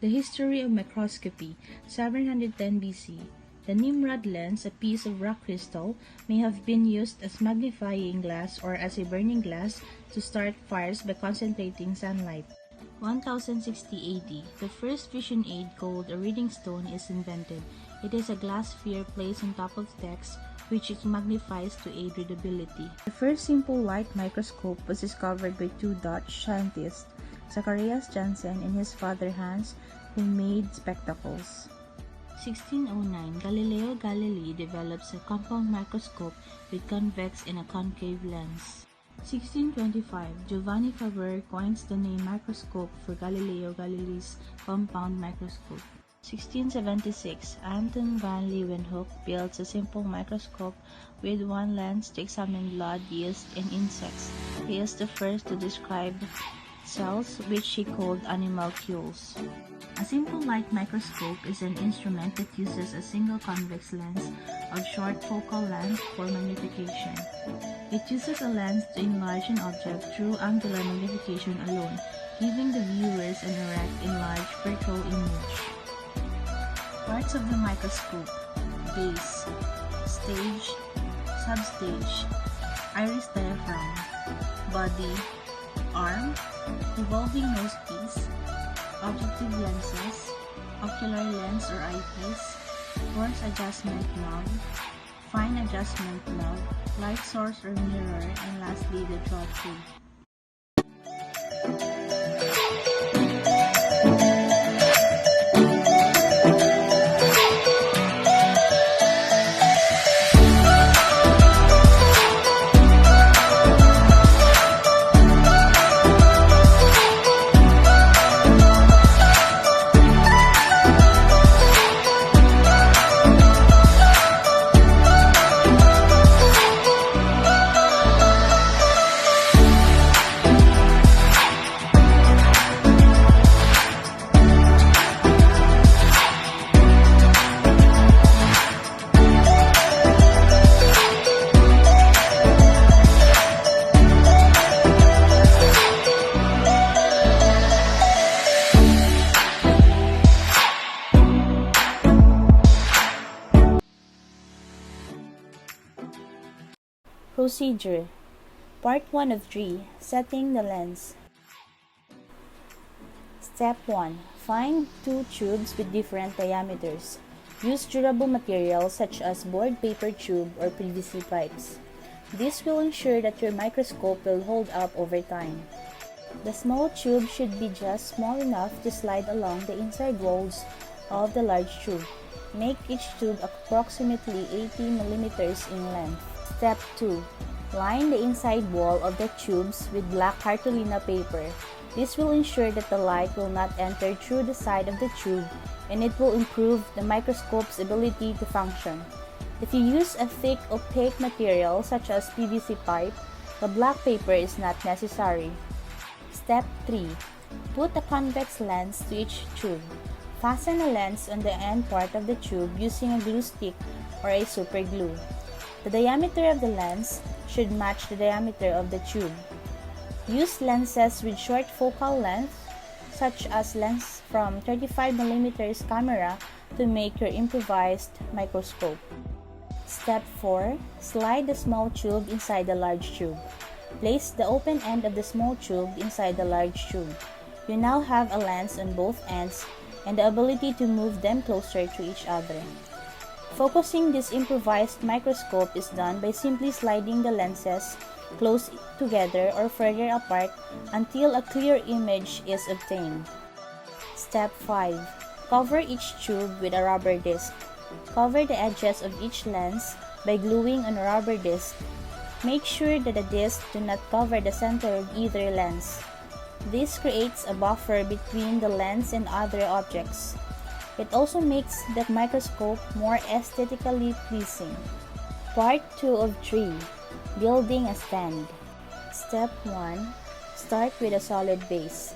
The history of microscopy, 710 BC. The Nimrod lens, a piece of rock crystal, may have been used as magnifying glass or as a burning glass to start fires by concentrating sunlight. 1060 AD. The first vision aid called a reading stone is invented. It is a glass sphere placed on top of text which it magnifies to aid readability. The first simple light microscope was discovered by two Dutch scientists, Zacharias Janssen and his father Hans, who made spectacles. 1609, Galileo Galilei develops a compound microscope with convex and a concave lens. 1625, Giovanni Faber coins the name microscope for Galileo Galilei's compound microscope. 1676, Anton van Leeuwenhoek builds a simple microscope with one lens to examine blood used in insects. He is the first to describe cells, which he called animalcules. A simple light microscope is an instrument that uses a single convex lens of short focal length for magnification. It uses a lens to enlarge an object through angular magnification alone, giving the viewers an erect, enlarged virtual image. Parts of the microscope: base, stage, substage, iris diaphragm, body, arm, revolving nosepiece, objective lenses, ocular lens or eyepiece, force adjustment knob, fine adjustment knob, light source or mirror, and lastly the draw tube. Procedure. Part 1 of 3. Setting the lens. Step 1. Find two tubes with different diameters. Use durable materials such as board paper tube or PVC pipes. This will ensure that your microscope will hold up over time. The small tube should be just small enough to slide along the inside walls of the large tube. Make each tube approximately 80 mm in length. Step 2. Line the inside wall of the tubes with black cartolina paper. This will ensure that the light will not enter through the side of the tube, and it will improve the microscope's ability to function. If you use a thick opaque material such as PVC pipe, the black paper is not necessary. Step 3. Put a convex lens to each tube. Fasten a lens on the end part of the tube using a glue stick or a super glue. The diameter of the lens should match the diameter of the tube. Use lenses with short focal length, such as lens from 35 mm camera, to make your improvised microscope. Step 4. Slide the small tube inside the large tube. Place the open end of the small tube inside the large tube. You now have a lens on both ends and the ability to move them closer to each other. Focusing this improvised microscope is done by simply sliding the lenses close together or further apart until a clear image is obtained. Step 5. Cover each tube with a rubber disc. Cover the edges of each lens by gluing on a rubber disc. Make sure that the discs do not cover the center of either lens. This creates a buffer between the lens and other objects. It also makes the microscope more aesthetically pleasing. Part 2 of 3. Building a stand. Step 1. Start with a solid base.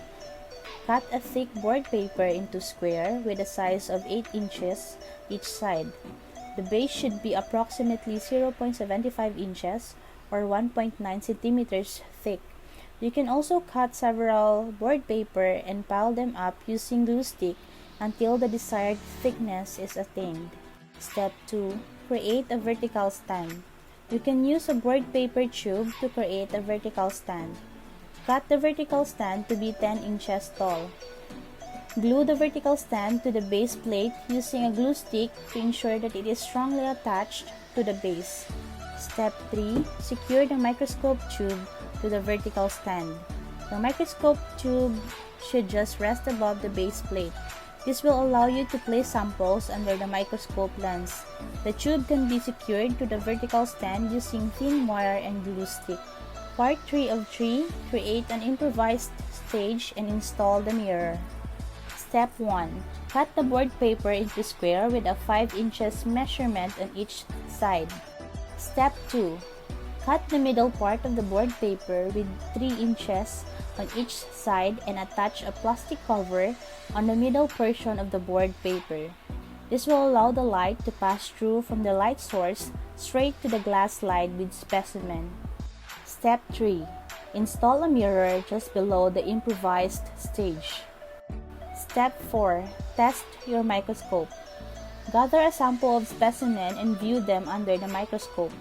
Cut a thick board paper into square with a size of 8 inches each side. The base should be approximately 0.75 inches or 1.9 centimeters thick. You can also cut several board paper and pile them up using glue stick until the desired thickness is attained. Step 2. Create a vertical stand. You can use a board paper tube to create a vertical stand. Cut the vertical stand to be 10 inches tall. Glue the vertical stand to the base plate using a glue stick to ensure that it is strongly attached to the base. Step 3. Secure the microscope tube to the vertical stand. The microscope tube should just rest above the base plate. This will allow you to place samples under the microscope lens. The tube can be secured to the vertical stand using thin wire and glue stick. Part 3 of 3. Create an improvised stage and install the mirror. Step 1. Cut the board paper into square with a 5 inches measurement on each side. Step 2. Cut the middle part of the board paper with 3 inches on each side and attach a plastic cover on the middle portion of the board paper. This will allow the light to pass through from the light source straight to the glass slide with specimen. Step 3. Install a mirror just below the improvised stage. Step 4. Test your microscope. Gather a sample of specimen and view them under the microscope.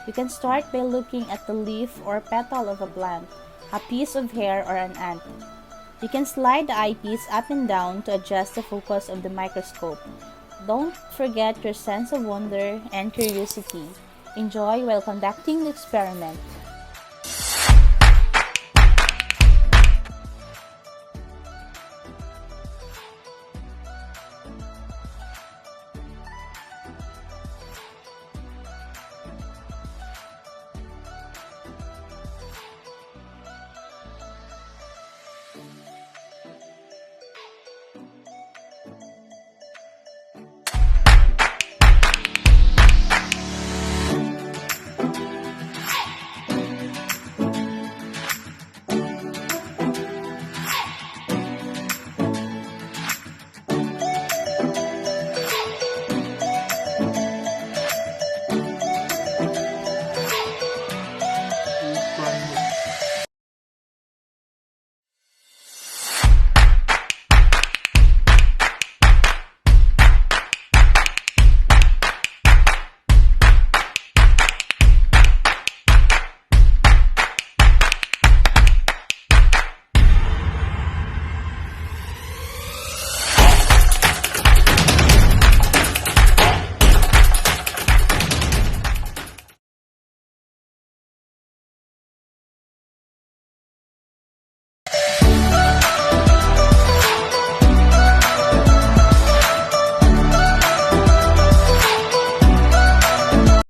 You can start by looking at the leaf or petal of a plant, a piece of hair, or an ant. You can slide the eyepiece up and down to adjust the focus of the microscope. Don't forget your sense of wonder and curiosity. Enjoy while conducting the experiment.